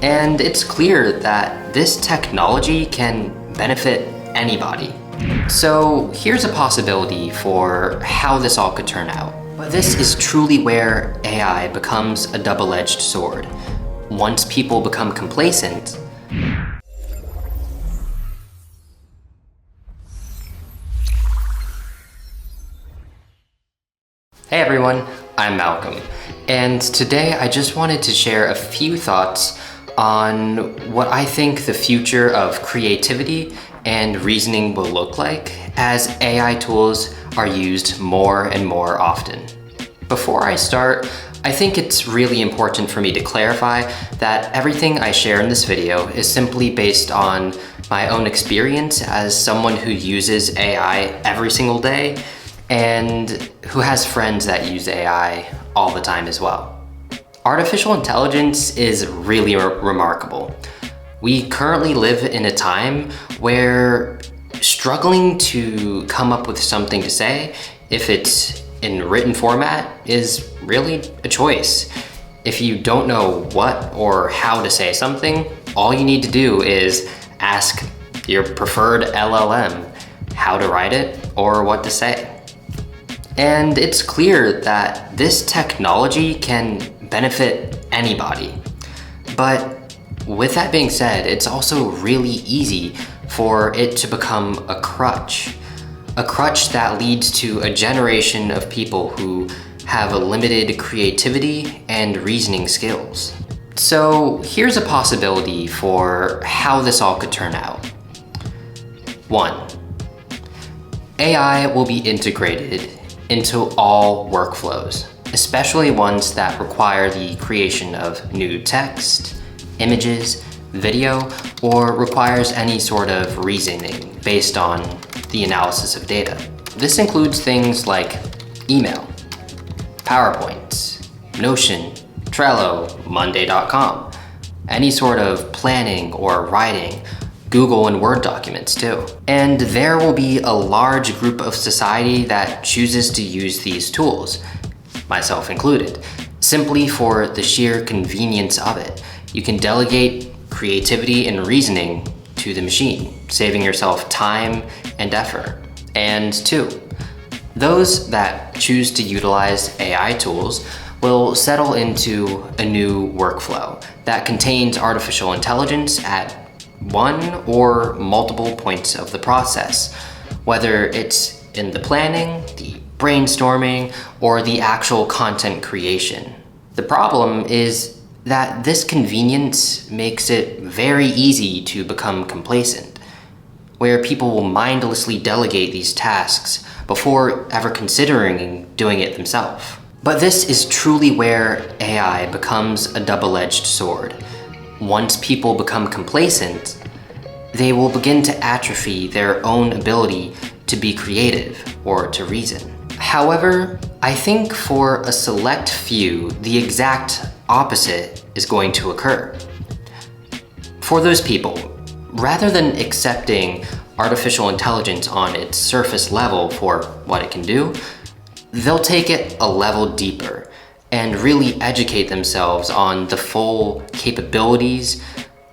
And it's clear that this technology can benefit anybody. So here's a possibility for how this all could turn out. But this is truly where AI becomes a double-edged sword. Once people become complacent, Hey everyone, I'm Malcolm, and today I just wanted to share a few thoughts on what I think the future of creativity and reasoning will look like as AI tools are used more and more often. Before I start, I think it's really important for me to clarify that everything I share in this video is simply based on my own experience as someone who uses AI every single day and who has friends that use AI all the time as well. Artificial intelligence is really remarkable. We currently live in a time where struggling to come up with something to say, if it's in written format, is really a choice. If you don't know what or how to say something, all you need to do is ask your preferred LLM how to write it or what to say. And it's clear that this technology can benefit anybody. But with that being said, it's also really easy for it to become a crutch that leads to a generation of people who have a limited creativity and reasoning skills. So here's a possibility for how this all could turn out. 1. AI will be integrated into all workflows, especially ones that require the creation of new text, images, video, or requires any sort of reasoning based on the analysis of data. This includes things like email, PowerPoint, Notion, Trello, Monday.com, any sort of planning or writing, Google and Word documents too. And there will be a large group of society that chooses to use these tools, myself included, simply for the sheer convenience of it. You can delegate creativity and reasoning to the machine, saving yourself time and effort. And 2, those that choose to utilize AI tools will settle into a new workflow that contains artificial intelligence at one or multiple points of the process, whether it's in the planning, the brainstorming, or the actual content creation. The problem is that this convenience makes it very easy to become complacent, where people will mindlessly delegate these tasks before ever considering doing it themselves. But this is truly where AI becomes a double-edged sword. Once people become complacent, they will begin to atrophy their own ability to be creative or to reason. However, I think for a select few, the exact opposite is going to occur. For those people, rather than accepting artificial intelligence on its surface level for what it can do, they'll take it a level deeper and really educate themselves on the full capabilities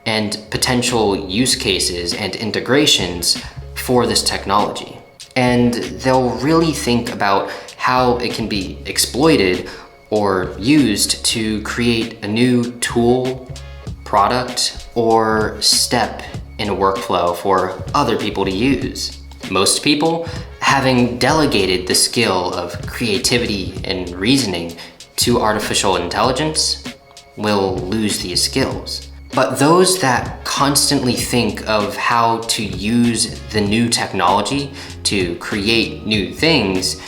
and potential use cases and integrations for this technology. And they'll really think about how it can be exploited or used to create a new tool, product, or step in a workflow for other people to use. Most people, having delegated the skill of creativity and reasoning to artificial intelligence, will lose these skills. But those that constantly think of how to use the new technology to create new things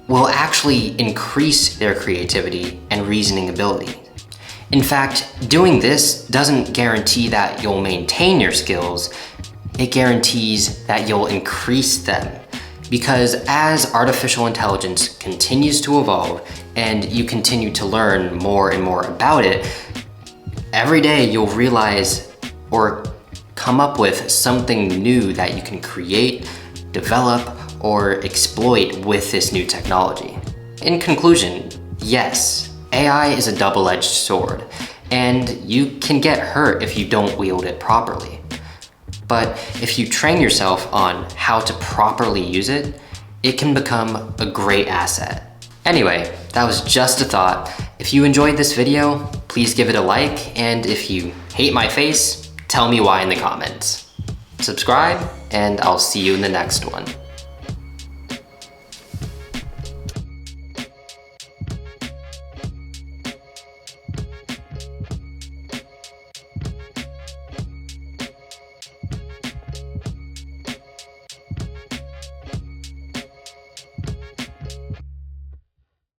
will actually increase their creativity and reasoning ability. In fact, doing this doesn't guarantee that you'll maintain your skills, it guarantees that you'll increase them. Because as artificial intelligence continues to evolve and you continue to learn more and more about it, every day you'll realize or come up with something new that you can create, develop, or exploit with this new technology. In conclusion, yes, AI is a double-edged sword, and you can get hurt if you don't wield it properly. But if you train yourself on how to properly use it, it can become a great asset. Anyway, that was just a thought. If you enjoyed this video, please give it a like, and if you hate my face, tell me why in the comments. Subscribe, and I'll see you in the next one.